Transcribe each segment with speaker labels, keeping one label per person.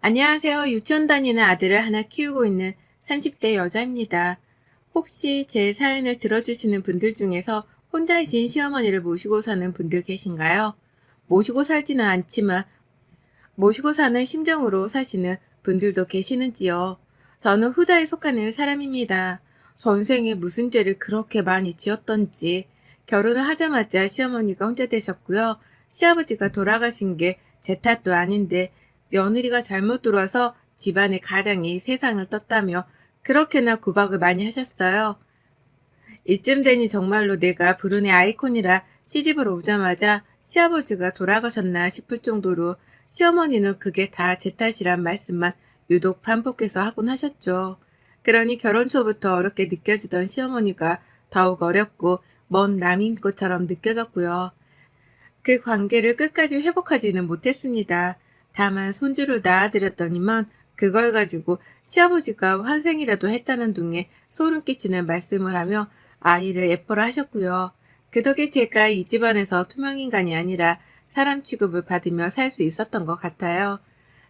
Speaker 1: 안녕하세요. 유치원 다니는 아들을 하나 키우고 있는 30대 여자입니다. 혹시 제 사연을 들어주시는 분들 중에서 혼자이신 시어머니를 모시고 사는 분들 계신가요? 모시고 살지는 않지만 모시고 사는 심정으로 사시는 분들도 계시는지요? 저는 후자에 속하는 사람입니다. 전생에 무슨 죄를 그렇게 많이 지었던지 결혼을 하자마자 시어머니가 혼자 되셨고요. 시아버지가 돌아가신 게 제 탓도 아닌데 며느리가 잘못 들어와서 집안의 가장이 세상을 떴다며 그렇게나 구박을 많이 하셨어요. 이쯤 되니 정말로 내가 불운의 아이콘이라 시집을 오자마자 시아버지가 돌아가셨나 싶을 정도로 시어머니는 그게 다 제 탓이란 말씀만 유독 반복해서 하곤 하셨죠. 그러니 결혼 초부터 어렵게 느껴지던 시어머니가 더욱 어렵고 먼 남인 것처럼 느껴졌고요. 그 관계를 끝까지 회복하지는 못했습니다. 다만 손주를 낳아드렸더니만 그걸 가지고 시아버지가 환생이라도 했다는 둥에 소름 끼치는 말씀을 하며 아이를 예뻐라 하셨고요. 그 덕에 제가 이 집안에서 투명인간이 아니라 사람 취급을 받으며 살 수 있었던 것 같아요.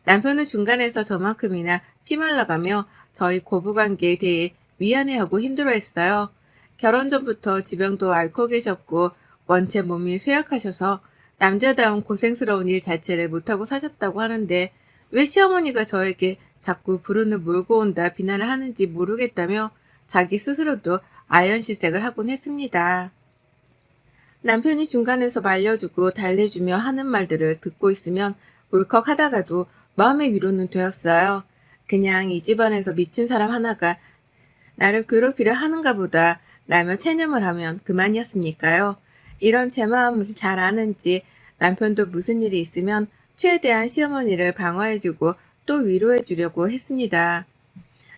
Speaker 1: 남편은 중간에서 저만큼이나 피말라가며 저희 고부관계에 대해 미안해하고 힘들어했어요. 결혼 전부터 지병도 앓고 계셨고 원체 몸이 쇠약하셔서 남자다운 고생스러운 일 자체를 못하고 사셨다고 하는데 왜 시어머니가 저에게 자꾸 불운을 몰고 온다 비난을 하는지 모르겠다며 자기 스스로도 아연실색을 하곤 했습니다. 남편이 중간에서 말려주고 달래주며 하는 말들을 듣고 있으면 울컥하다가도 마음의 위로는 되었어요. 그냥 이 집안에서 미친 사람 하나가 나를 괴롭히려 하는가 보다 라며 체념을 하면 그만이었으니까요. 이런 제 마음을 잘 아는지 남편도 무슨 일이 있으면 최대한 시어머니를 방어해주고 또 위로해주려고 했습니다.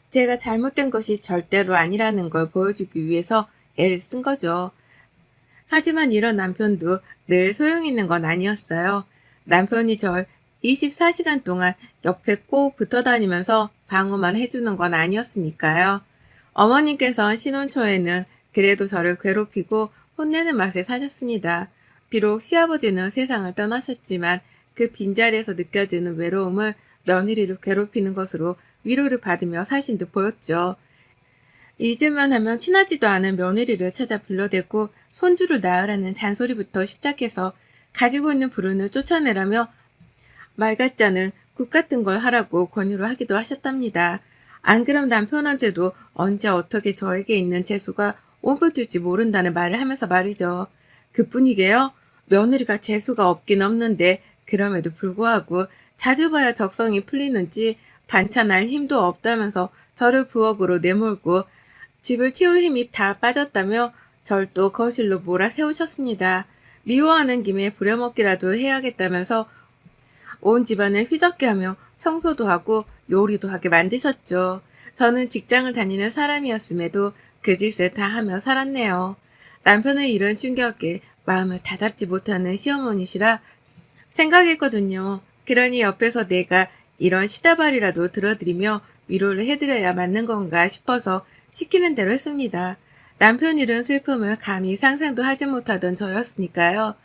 Speaker 1: 제가 잘못된 것이 절대로 아니라는 걸 보여주기 위해서 애를 쓴 거죠. 하지만 이런 남편도 늘 소용있는 건 아니었어요. 남편이 절 24시간 동안 옆에 꼭 붙어 다니면서 방어만 해주는 건 아니었으니까요. 어머님께서 신혼 초에는 그래도 저를 괴롭히고 혼내는 맛에 사셨습니다. 비록 시아버지는 세상을 떠나셨지만 그 빈자리에서 느껴지는 외로움을 며느리를 괴롭히는 것으로 위로를 받으며 사신 듯 보였죠. 잊을만 하면 친하지도 않은 며느리를 찾아 불러대고 손주를 낳으라는 잔소리부터 시작해서 가지고 있는 불운을 쫓아내라며 말 같지 않은 국 같은 걸 하라고 권유를 하기도 하셨답니다. 안 그럼 남편한테도 언제 어떻게 저에게 있는 재수가 오고들지 모른다는 말을 하면서 말이죠. 그뿐이게요. 며느리가 재수가 없긴 없는데 그럼에도 불구하고 자주 봐야 적성이 풀리는지 반찬할 힘도 없다면서 저를 부엌으로 내몰고 집을 치울 힘이 다 빠졌다며 절 또 거실로 몰아세우셨습니다. 미워하는 김에 부려먹기라도 해야겠다면서 온 집안을 휘젓게 하며 청소도 하고 요리도 하게 만드셨죠. 저는 직장을 다니는 사람이었음에도 그 짓을 다 하며 살았네요. 남편의 이런 충격에 마음을 다잡지 못하는 시어머니시라 생각했거든요. 그러니 옆에서 내가 이런 시다발이라도 들어드리며 위로를 해드려야 맞는 건가 싶어서 시키는 대로 했습니다. 남편 일은 슬픔을 감히 상상도 하지 못하던 저였으니까요.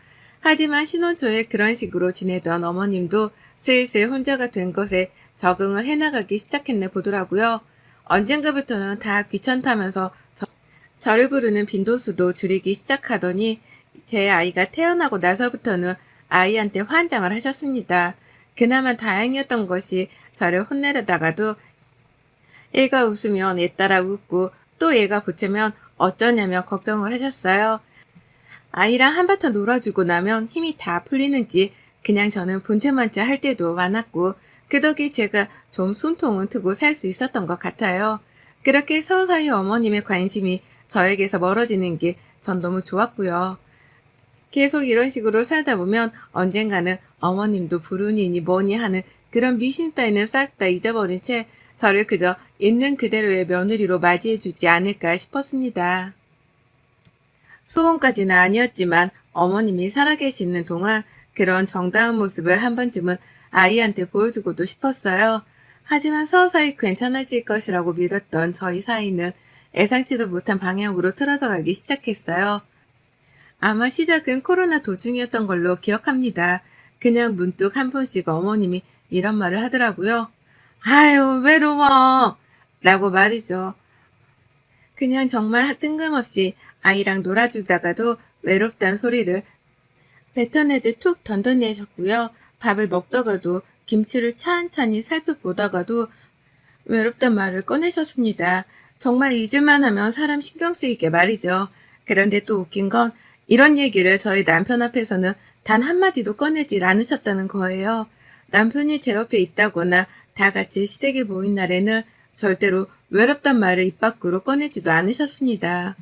Speaker 1: 하지만 신혼 초에 그런 식으로 지내던 어머님도 슬슬 혼자가 된 것에 적응을 해나가기 시작했네 보더라고요. 언젠가부터는 다 귀찮다면서 저를 부르는 빈도수도 줄이기 시작하더니 제 아이가 태어나고 나서부터는 아이한테 환장을 하셨습니다. 그나마 다행이었던 것이 저를 혼내려다가도 얘가 웃으면 얘 따라 웃고 또 얘가 보채면 어쩌냐며 걱정을 하셨어요. 아이랑 한바탕 놀아주고 나면 힘이 다 풀리는지 그냥 저는 본체만체 할 때도 많았고 그 덕에 제가 좀 숨통은 트고 살 수 있었던 것 같아요. 그렇게 서서히 어머님의 관심이 저에게서 멀어지는 게 전 너무 좋았고요. 계속 이런 식으로 살다 보면 언젠가는 어머님도 불운이니 뭐니 하는 그런 미심 따위는 싹 다 잊어버린 채 저를 그저 있는 그대로의 며느리로 맞이해주지 않을까 싶었습니다. 소원까지는 아니었지만 어머님이 살아계시는 동안 그런 정다운 모습을 한 번쯤은 아이한테 보여주고도 싶었어요. 하지만 서서히 괜찮아질 것이라고 믿었던 저희 사이는 예상치도 못한 방향으로 틀어져 가기 시작했어요. 아마 시작은 코로나 도중이었던 걸로 기억합니다. 그냥 문득 한 번씩 어머님이 이런 말을 하더라고요. 아유, 외로워. 라고 말이죠. 그냥 정말 뜬금없이 아이랑 놀아주다가도 외롭단 소리를 뱉어내듯 툭 던져내셨고요. 밥을 먹다가도 김치를 찬찬히 살펴보다가도 외롭단 말을 꺼내셨습니다. 정말 잊을만 하면 사람 신경 쓰이게 말이죠. 그런데 또 웃긴 건 이런 얘기를 저희 남편 앞에서는 단 한마디도 꺼내질 않으셨다는 거예요. 남편이 제 옆에 있다거나 다 같이 시댁에 모인 날에는 절대로 외롭단 말을 입 밖으로 꺼내지도 않으셨습니다.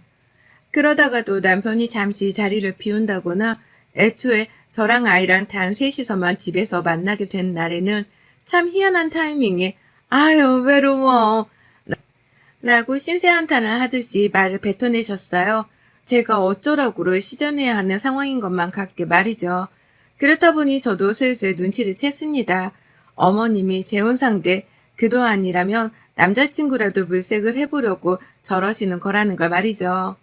Speaker 1: 그러다가도 남편이 잠시 자리를 비운다거나 애초에 저랑 아이랑 단 셋이서만 집에서 만나게 된 날에는 참 희한한 타이밍에 아유 외로워 라고 신세한탄을 하듯이 말을 뱉어내셨어요. 제가 어쩌라고를 시전해야 하는 상황인 것만 같게 말이죠. 그렇다 보니 저도 슬슬 눈치를 챘습니다. 어머님이 재혼 상대 그동안이라면 남자친구라도 물색을 해보려고 저러시는 거라는 걸 말이죠.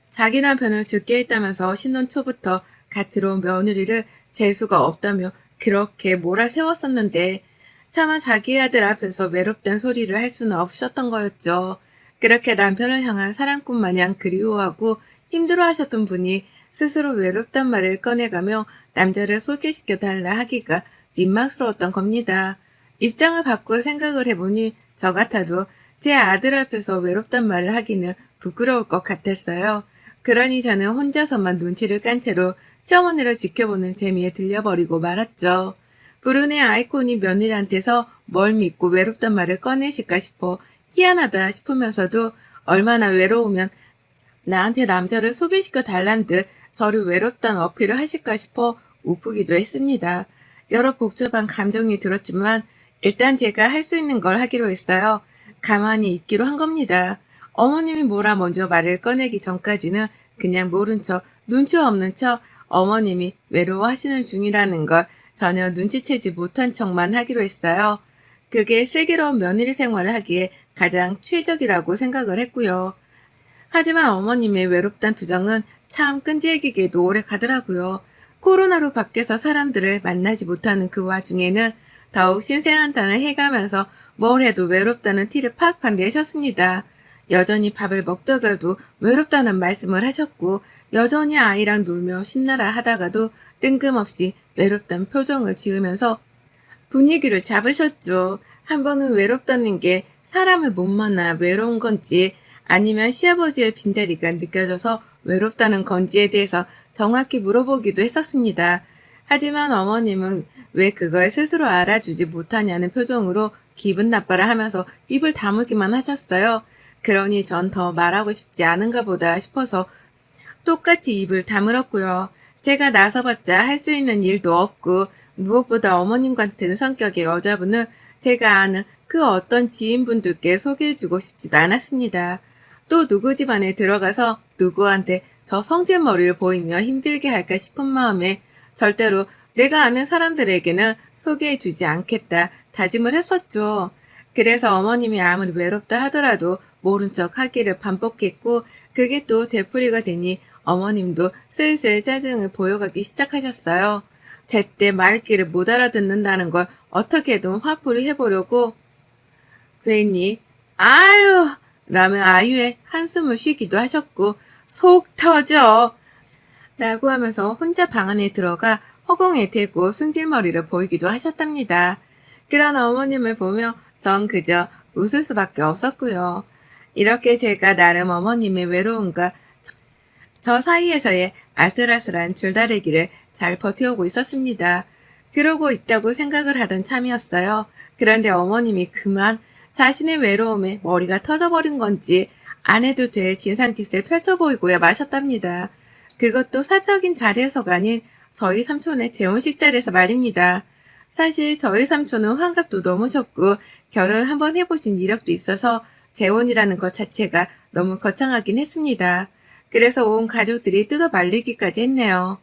Speaker 1: 자기 남편을 죽게 했다면서 신혼 초부터 갓 들어온 며느리를 재수가 없다며 그렇게 몰아세웠었는데 차마 자기 아들 앞에서 외롭단 소리를 할 수는 없으셨던 거였죠. 그렇게 남편을 향한 사랑꾼 마냥 그리워하고 힘들어하셨던 분이 스스로 외롭단 말을 꺼내가며 남자를 소개시켜달라 하기가 민망스러웠던 겁니다. 입장을 바꿔 생각을 해보니 저 같아도 제 아들 앞에서 외롭단 말을 하기는 부끄러울 것 같았어요. 그러니 저는 혼자서만 눈치를 깐 채로 시어머니를 지켜보는 재미에 들려버리고 말았죠. 불운의 아이콘이 며느리한테서 뭘 믿고 외롭단 말을 꺼내실까 싶어 희한하다 싶으면서도 얼마나 외로우면 나한테 남자를 소개시켜 달란 듯 저를 외롭다는 어필을 하실까 싶어 우프기도 했습니다. 여러 복잡한 감정이 들었지만 일단 제가 할 수 있는 걸 하기로 했어요. 가만히 있기로 한 겁니다. 어머님이 뭐라 먼저 말을 꺼내기 전까지는 그냥 모른 척, 눈치 없는 척 어머님이 외로워하시는 중이라는 걸 전혀 눈치채지 못한 척만 하기로 했어요. 그게 슬기로운 며느리 생활을 하기에 가장 최적이라고 생각을 했고요. 하지만 어머님의 외롭단 투정은 참 끈질기게도 오래 가더라고요. 코로나로 밖에서 사람들을 만나지 못하는 그 와중에는 더욱 신세한탄을 해가면서 뭘 해도 외롭다는 티를 팍팍 내셨습니다. 여전히 밥을 먹다가도 외롭다는 말씀을 하셨고 여전히 아이랑 놀며 신나라 하다가도 뜬금없이 외롭다는 표정을 지으면서 분위기를 잡으셨죠. 한 번은 외롭다는 게 사람을 못 만나 외로운 건지 아니면 시아버지의 빈자리가 느껴져서 외롭다는 건지에 대해서 정확히 물어보기도 했었습니다. 하지만 어머님은 왜 그걸 스스로 알아주지 못하냐는 표정으로 기분 나빠라 하면서 입을 다물기만 하셨어요. 그러니 전 더 말하고 싶지 않은가 보다 싶어서 똑같이 입을 다물었고요. 제가 나서봤자 할 수 있는 일도 없고 무엇보다 어머님 같은 성격의 여자분을 제가 아는 그 어떤 지인분들께 소개해주고 싶지도 않았습니다. 또 누구 집안에 들어가서 누구한테 저 성질머리를 보이며 힘들게 할까 싶은 마음에 절대로 내가 아는 사람들에게는 소개해주지 않겠다 다짐을 했었죠. 그래서 어머님이 아무리 외롭다 하더라도 모른 척 하기를 반복했고 그게 또 되풀이가 되니 어머님도 슬슬 짜증을 보여가기 시작하셨어요. 제때 말귀를 못 알아듣는다는 걸 어떻게든 화풀이 해보려고 괜히 아유 라며 아유의 한숨을 쉬기도 하셨고 속 터져 라고 하면서 혼자 방 안에 들어가 허공에 대고 승질머리를 보이기도 하셨답니다. 그런 어머님을 보며 전 그저 웃을 수밖에 없었고요. 이렇게 제가 나름 어머님의 외로움과 저 사이에서의 아슬아슬한 줄다리기를 잘 버텨오고 있었습니다. 그러고 있다고 생각을 하던 참이었어요. 그런데 어머님이 그만 자신의 외로움에 머리가 터져버린 건지 안 해도 될 진상짓을 펼쳐 보이고야 마셨답니다. 그것도 사적인 자리에서가 아닌 저희 삼촌의 재혼식 자리에서 말입니다. 사실 저희 삼촌은 환갑도 넘으셨고 결혼 한번 해보신 이력도 있어서 재혼이라는 것 자체가 너무 거창하긴 했습니다. 그래서 온 가족들이 뜯어 말리기까지 했네요.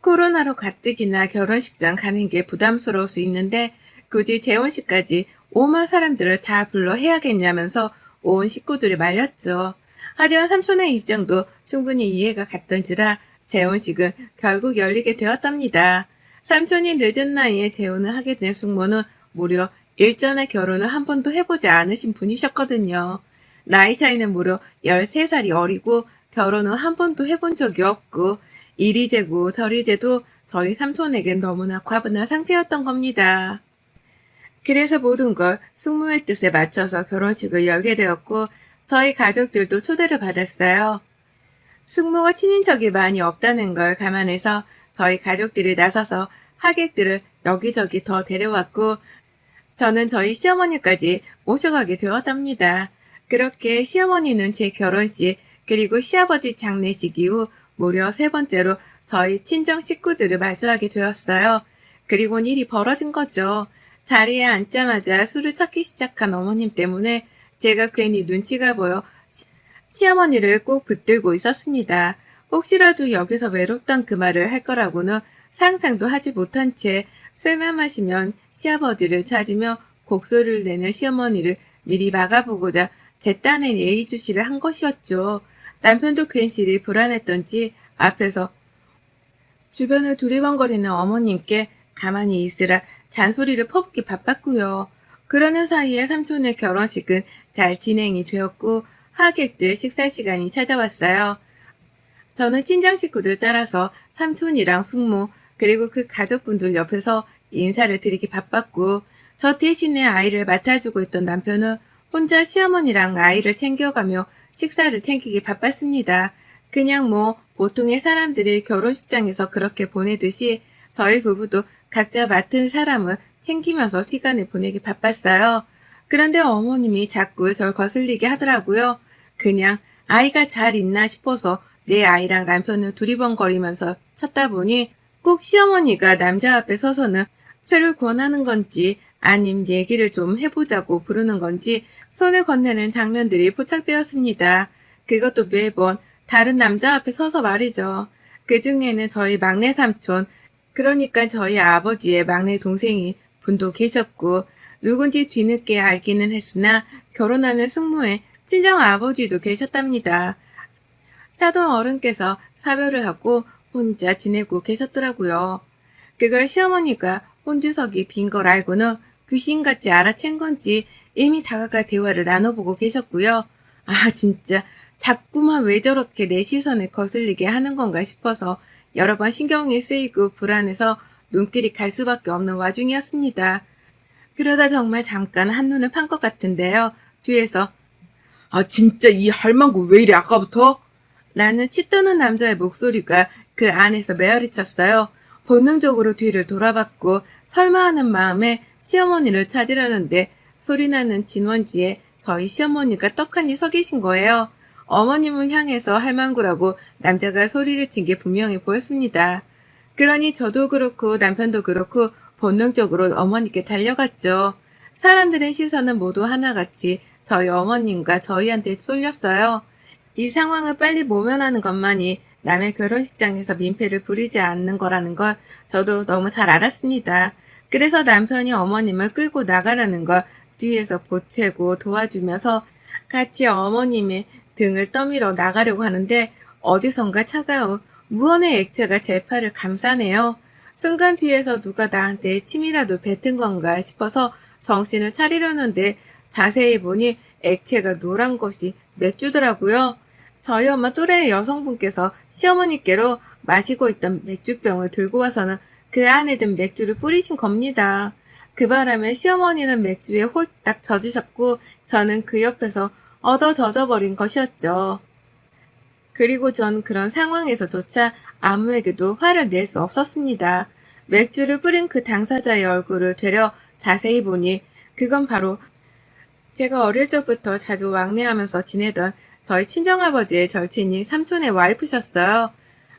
Speaker 1: 코로나로 가뜩이나 결혼식장 가는 게 부담스러울 수 있는데 굳이 재혼식까지 오만 사람들을 다 불러 해야겠냐면서 온 식구들이 말렸죠. 하지만 삼촌의 입장도 충분히 이해가 갔던지라 재혼식은 결국 열리게 되었답니다. 삼촌이 늦은 나이에 재혼을 하게 된 숙모는 무려 일전에 결혼을 한 번도 해보지 않으신 분이셨거든요. 나이 차이는 무려 13살이 어리고 결혼을 한 번도 해본 적이 없고 이리 재고 저리 재도 저희 삼촌에겐 너무나 과분한 상태였던 겁니다. 그래서 모든 걸 숙모의 뜻에 맞춰서 결혼식을 열게 되었고 저희 가족들도 초대를 받았어요. 숙모가 친인척이 많이 없다는 걸 감안해서 저희 가족들이 나서서 하객들을 여기저기 더 데려왔고 저는 저희 시어머니까지 모셔가게 되었답니다. 그렇게 시어머니는 제 결혼식 그리고 시아버지 장례식 이후 무려 3번째로 저희 친정 식구들을 마주하게 되었어요. 그리고는 일이 벌어진 거죠. 자리에 앉자마자 술을 찾기 시작한 어머님 때문에 제가 괜히 눈치가 보여 시어머니를 꼭 붙들고 있었습니다. 혹시라도 여기서 외롭단 그 말을 할 거라고는 상상도 하지 못한 채 술만 마시면 시아버지를 찾으며 곡소리를 내는 시어머니를 미리 막아보고자 제 딴에 예의주시를 한 것이었죠. 남편도 괜시리 불안했던지 앞에서 주변을 두리번거리는 어머님께 가만히 있으라 잔소리를 퍼붓기 바빴고요. 그러는 사이에 삼촌의 결혼식은 잘 진행이 되었고 하객들 식사 시간이 찾아왔어요. 저는 친정 식구들 따라서 삼촌이랑 숙모 그리고 그 가족분들 옆에서 인사를 드리기 바빴고 저 대신에 아이를 맡아주고 있던 남편은 혼자 시어머니랑 아이를 챙겨가며 식사를 챙기기 바빴습니다. 그냥 뭐 보통의 사람들이 결혼식장에서 그렇게 보내듯이 저희 부부도 각자 맡은 사람을 챙기면서 시간을 보내기 바빴어요. 그런데 어머님이 자꾸 절 거슬리게 하더라고요. 그냥 아이가 잘 있나 싶어서 내 아이랑 남편을 두리번거리면서 찾다 보니 꼭 시어머니가 남자 앞에 서서는 술을 권하는 건지 아님 얘기를 좀 해보자고 부르는 건지 손을 건네는 장면들이 포착되었습니다. 그것도 매번 다른 남자 앞에 서서 말이죠. 그 중에는 저희 막내 삼촌, 그러니까 저희 아버지의 막내 동생이 분도 계셨고 누군지 뒤늦게 알기는 했으나 결혼하는 숙모의 친정 아버지도 계셨답니다. 사돈 어른께서 사별을 하고 혼자 지내고 계셨더라고요. 그걸 시어머니가 혼주석이 빈 걸 알고는 귀신같이 알아챈 건지 이미 다가가 대화를 나눠보고 계셨고요. 아 진짜 자꾸만 왜 저렇게 내 시선을 거슬리게 하는 건가 싶어서 여러 번 신경이 쓰이고 불안해서 눈길이 갈 수밖에 없는 와중이었습니다. 그러다 정말 잠깐 한눈을 판 것 같은데요. 뒤에서 아 진짜 이 할망구 왜 이래 아까부터? 라는 치떠는 남자의 목소리가 그 안에서 메아리쳤어요. 본능적으로 뒤를 돌아봤고 설마 하는 마음에 시어머니를 찾으려는데 소리나는 진원지에 저희 시어머니가 떡하니 서 계신 거예요. 어머님을 향해서 할망구라고 남자가 소리를 친 게 분명히 보였습니다. 그러니 저도 그렇고 남편도 그렇고 본능적으로 어머니께 달려갔죠. 사람들의 시선은 모두 하나같이 저희 어머님과 저희한테 쏠렸어요. 이 상황을 빨리 모면하는 것만이 남의 결혼식장에서 민폐를 부리지 않는 거라는 걸 저도 너무 잘 알았습니다. 그래서 남편이 어머님을 끌고 나가라는 걸 뒤에서 보채고 도와주면서 같이 어머님의 등을 떠밀어 나가려고 하는데 어디선가 차가운 무언의 액체가 제 팔을 감싸네요. 순간 뒤에서 누가 나한테 침이라도 뱉은 건가 싶어서 정신을 차리려는데 자세히 보니 액체가 노란 것이 맥주더라고요. 저희 엄마 또래의 여성분께서 시어머니께로 마시고 있던 맥주병을 들고 와서는 그 안에 든 맥주를 뿌리신 겁니다. 그 바람에 시어머니는 맥주에 홀딱 젖으셨고 저는 그 옆에서 얻어 젖어버린 것이었죠. 그리고 전 그런 상황에서조차 아무에게도 화를 낼 수 없었습니다. 맥주를 뿌린 그 당사자의 얼굴을 되려 자세히 보니 그건 바로 제가 어릴 적부터 자주 왕래하면서 지내던 저희 친정아버지의 절친인 삼촌의 와이프셨어요.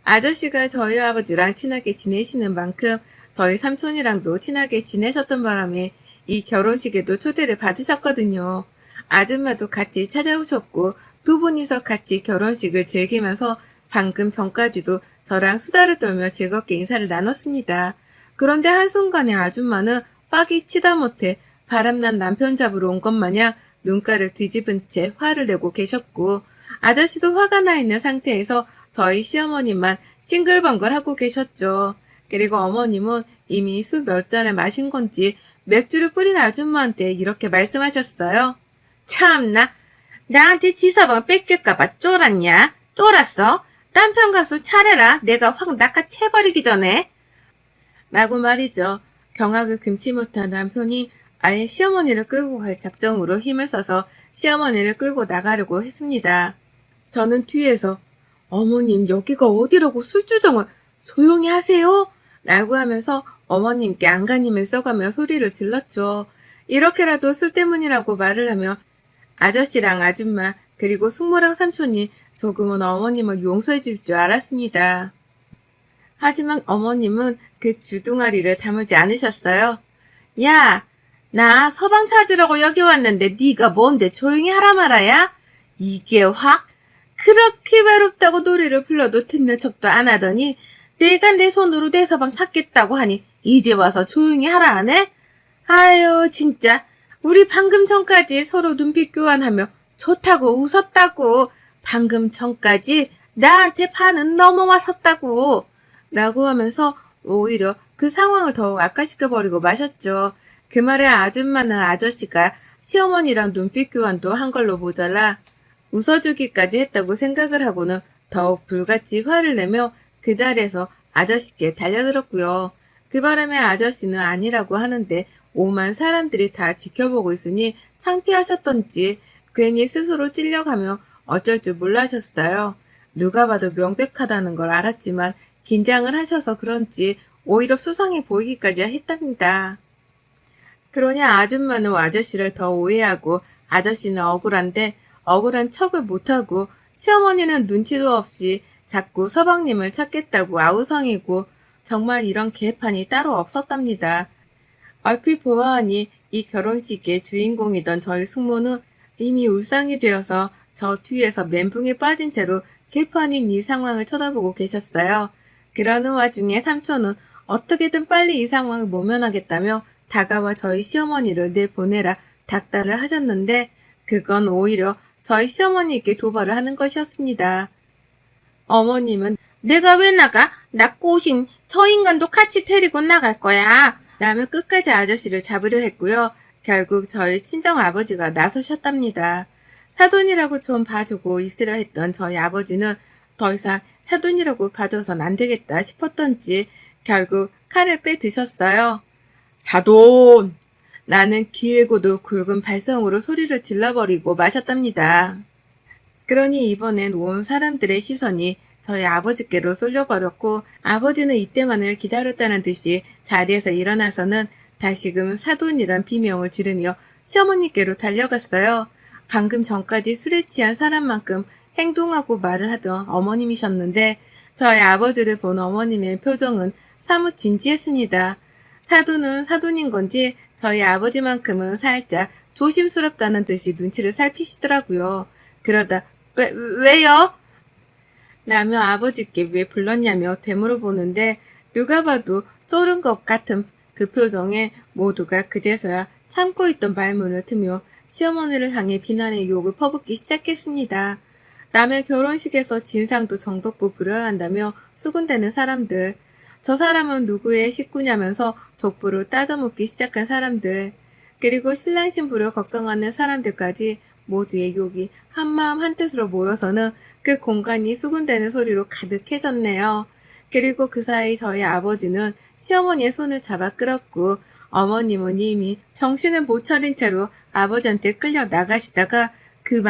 Speaker 1: 아저씨가 저희 아버지랑 친하게 지내시는 만큼 저희 삼촌이랑도 친하게 지내셨던 바람에 이 결혼식에도 초대를 받으셨거든요. 아줌마도 같이 찾아오셨고 두 분이서 같이 결혼식을 즐기면서 방금 전까지도 저랑 수다를 떨며 즐겁게 인사를 나눴습니다. 그런데 한순간에 아줌마는 빡이 치다 못해 바람난 남편 잡으러 온 것 마냥 눈가를 뒤집은 채 화를 내고 계셨고 아저씨도 화가 나 있는 상태에서 저희 시어머니만 싱글벙글 하고 계셨죠. 그리고 어머님은 이미 술 몇 잔을 마신 건지 맥주를 뿌린 아줌마한테 이렇게 말씀하셨어요. 참나, 나한테 지서방 뺏길까봐 쫄았냐? 쫄았어? 딴편 가서 차려라. 내가 확 낚아채버리기 전에. 라고 말이죠. 경악을 금치 못한 남편이 아예 시어머니를 끌고 갈 작정으로 힘을 써서 시어머니를 끌고 나가려고 했습니다. 저는 뒤에서 어머님 여기가 어디라고 술주정을 조용히 하세요? 라고 하면서 어머님께 안간힘을 써가며 소리를 질렀죠. 이렇게라도 술 때문이라고 말을 하며 아저씨랑 아줌마 그리고 숙모랑 삼촌이 조금은 어머님을 용서해 줄 줄 알았습니다. 하지만 어머님은 그 주둥아리를 다물지 않으셨어요. 야, 나 서방 찾으라고 여기 왔는데 네가 뭔데 조용히 하라 말아야? 이게 확 그렇게 외롭다고 노래를 불러도 듣는 척도 안 하더니 내가 내 손으로 내 서방 찾겠다고 하니 이제 와서 조용히 하라 하네? 아유 진짜 우리 방금 전까지 서로 눈빛 교환하며 좋다고 웃었다고 방금 전까지 나한테 판은 넘어왔었다고 라고 하면서 오히려 그 상황을 더욱 악화시켜버리고 마셨죠. 그 말에 아줌마는 아저씨가 시어머니랑 눈빛 교환도 한 걸로 모자라 웃어주기까지 했다고 생각을 하고는 더욱 불같이 화를 내며 그 자리에서 아저씨께 달려들었고요. 그 바람에 아저씨는 아니라고 하는데 오만 사람들이 다 지켜보고 있으니 창피하셨던지 괜히 스스로 찔려가며 어쩔 줄 몰라셨어요. 누가 봐도 명백하다는 걸 알았지만 긴장을 하셔서 그런지 오히려 수상해 보이기까지 했답니다. 그러니 아줌마는 아저씨를 더 오해하고 아저씨는 억울한데 억울한 척을 못하고 시어머니는 눈치도 없이 자꾸 서방님을 찾겠다고 아우성이고 정말 이런 개판이 따로 없었답니다. 얼핏 보아하니 이 결혼식의 주인공이던 저희 숙모는 이미 울상이 되어서 저 뒤에서 멘붕에 빠진 채로 개판인 이 상황을 쳐다보고 계셨어요. 그러는 와중에 삼촌은 어떻게든 빨리 이 상황을 모면하겠다며 다가와 저희 시어머니를 내보내라 닥달을 하셨는데 그건 오히려 저희 시어머니께 도발을 하는 것이었습니다. 어머님은 내가 왜 나가? 나 꼬신 저 인간도 같이 데리고 나갈 거야. 라며 끝까지 아저씨를 잡으려 했고요. 결국 저희 친정아버지가 나서셨답니다. 사돈이라고 좀 봐주고 있으려 했던 저희 아버지는 더 이상 사돈이라고 봐줘선 안 되겠다 싶었던지 결국 칼을 빼드셨어요. 사돈! 라는 길고도 굵은 발성으로 소리를 질러버리고 마셨답니다. 그러니 이번엔 온 사람들의 시선이 저희 아버지께로 쏠려버렸고 아버지는 이때만을 기다렸다는 듯이 자리에서 일어나서는 다시금 사돈이란 비명을 지르며 시어머니께로 달려갔어요. 방금 전까지 술에 취한 사람만큼 행동하고 말을 하던 어머님이셨는데 저희 아버지를 본 어머님의 표정은 사뭇 진지했습니다. 사돈은 사돈인 건지 저희 아버지만큼은 살짝 조심스럽다는 듯이 눈치를 살피시더라고요. 그러다 왜요? 라며 아버지께 왜 불렀냐며 되물어보는데 누가 봐도 쫄은 것 같은 그 표정에 모두가 그제서야 참고 있던 말문을 트며 시어머니를 향해 비난의 욕을 퍼붓기 시작했습니다. 남의 결혼식에서 진상도 정덮고 부려한다며 수군대는 사람들. 저 사람은 누구의 식구냐면서 족보를 따져묻기 시작한 사람들. 그리고 신랑 신부를 걱정하는 사람들까지 모두의 욕이 한마음 한뜻으로 모여서는 그 공간이 수군대는 소리로 가득해졌네요. 그리고 그 사이 저희 아버지는 시어머니의 손을 잡아 끌었고 어머님은 이미 정신을 못 차린 채로 아버지한테 끌려 나가시다가 그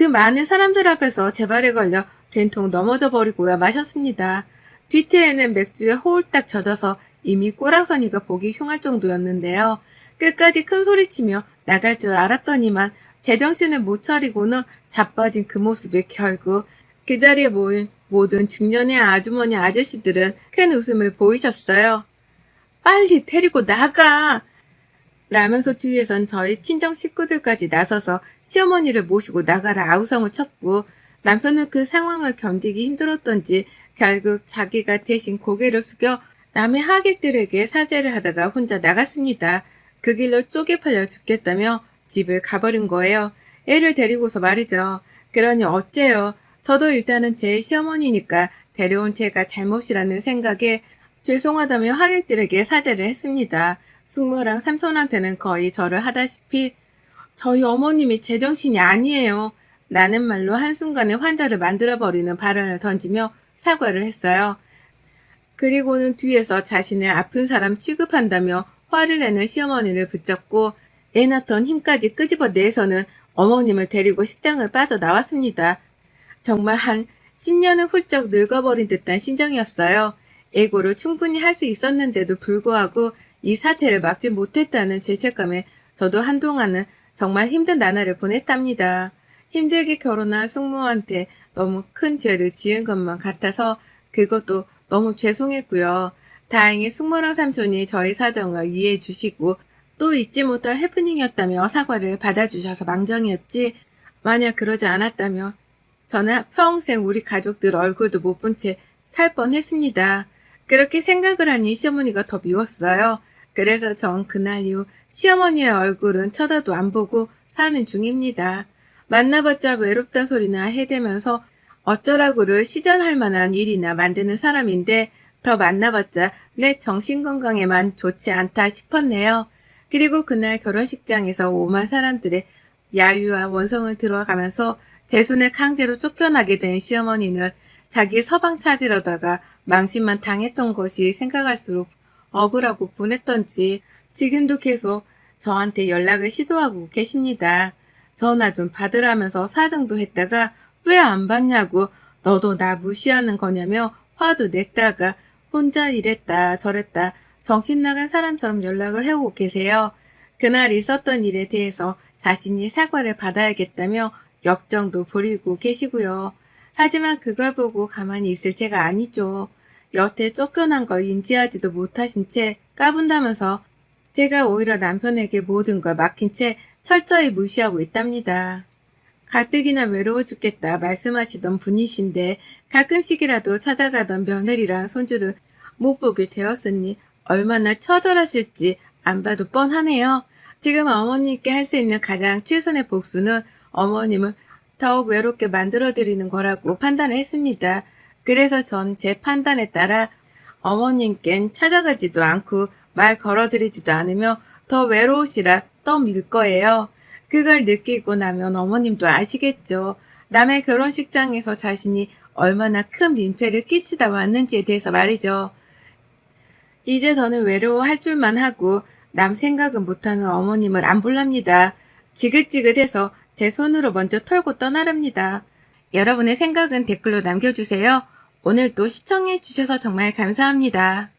Speaker 1: 많은 사람들 앞에서 제 발에 걸려 된통 넘어져 버리고야 마셨습니다. 뒤태에는 맥주에 홀딱 젖어서 이미 꼬락서니가 보기 흉할 정도였는데요. 끝까지 큰 소리치며 나갈 줄 알았더니만 제정신을 못 차리고는 자빠진 그 모습에 결국 그 자리에 모인 모든 중년의 아주머니 아저씨들은 큰 웃음을 보이셨어요. 빨리 데리고 나가! 라면서 뒤에선 저희 친정 식구들까지 나서서 시어머니를 모시고 나가라 아우성을 쳤고 남편은 그 상황을 견디기 힘들었던지 결국 자기가 대신 고개를 숙여 남의 하객들에게 사죄를 하다가 혼자 나갔습니다. 그 길로 쪼개 팔려 죽겠다며 집을 가버린 거예요. 애를 데리고서 말이죠. 그러니 어째요. 저도 일단은 제 시어머니니까 데려온 제가 잘못이라는 생각에 죄송하다며 하객들에게 사죄를 했습니다. 숙모랑 삼촌한테는 거의 절을 하다시피 저희 어머님이 제정신이 아니에요. 라는 말로 한순간에 환자를 만들어버리는 발언을 던지며 사과를 했어요. 그리고는 뒤에서 자신의 아픈 사람 취급한다며 화를 내는 시어머니를 붙잡고 애 낳던 힘까지 끄집어내서는 어머님을 데리고 식장을 빠져나왔습니다. 정말 한 10년은 훌쩍 늙어버린 듯한 심정이었어요. 애고를 충분히 할 수 있었는데도 불구하고 이 사태를 막지 못했다는 죄책감에 저도 한동안은 정말 힘든 나날을 보냈답니다. 힘들게 결혼한 숙모한테 너무 큰 죄를 지은 것만 같아서 그것도 너무 죄송했고요. 다행히 숙모랑 삼촌이 저희 사정을 이해해 주시고 또 잊지 못할 해프닝이었다며 사과를 받아주셔서 망정이었지, 만약 그러지 않았다면 저는 평생 우리 가족들 얼굴도 못 본 채 살 뻔했습니다. 그렇게 생각을 하니 시어머니가 더 미웠어요. 그래서 전 그날 이후 시어머니의 얼굴은 쳐다도 안 보고 사는 중입니다. 만나봤자 외롭다 소리나 해대면서 어쩌라고를 시전할 만한 일이나 만드는 사람인데 더 만나봤자 내 정신건강에만 좋지 않다 싶었네요. 그리고 그날 결혼식장에서 오만 사람들의 야유와 원성을 들어가면서 제 손에 강제로 쫓겨나게 된 시어머니는 자기 서방 찾으려다가 망신만 당했던 것이 생각할수록 억울하고 분했던지 지금도 계속 저한테 연락을 시도하고 계십니다. 전화 좀 받으라면서 사정도 했다가 왜 안 받냐고 너도 나 무시하는 거냐며 화도 냈다가 혼자 이랬다 저랬다 정신 나간 사람처럼 연락을 해오고 계세요. 그날 있었던 일에 대해서 자신이 사과를 받아야겠다며 역정도 부리고 계시고요. 하지만 그걸 보고 가만히 있을 제가 아니죠. 여태 쫓겨난 걸 인지하지도 못하신 채 까분다면서 제가 오히려 남편에게 모든 걸 맡긴 채 철저히 무시하고 있답니다. 가뜩이나 외로워 죽겠다 말씀하시던 분이신데 가끔씩이라도 찾아가던 며느리랑 손주를 못 보게 되었으니 얼마나 처절하실지 안 봐도 뻔하네요. 지금 어머님께 할 수 있는 가장 최선의 복수는 어머님을 더욱 외롭게 만들어드리는 거라고 판단을 했습니다. 그래서 전 제 판단에 따라 어머님께는 찾아가지도 않고 말 걸어드리지도 않으며 더 외로우시라 떠밀 거예요. 그걸 느끼고 나면 어머님도 아시겠죠. 남의 결혼식장에서 자신이 얼마나 큰 민폐를 끼치다 왔는지에 대해서 말이죠. 이제 저는 외로워할 줄만 하고 남 생각은 못하는 어머님을 안 볼랍니다. 지긋지긋해서 제 손으로 먼저 털고 떠나랍니다. 여러분의 생각은 댓글로 남겨주세요. 오늘도 시청해주셔서 정말 감사합니다.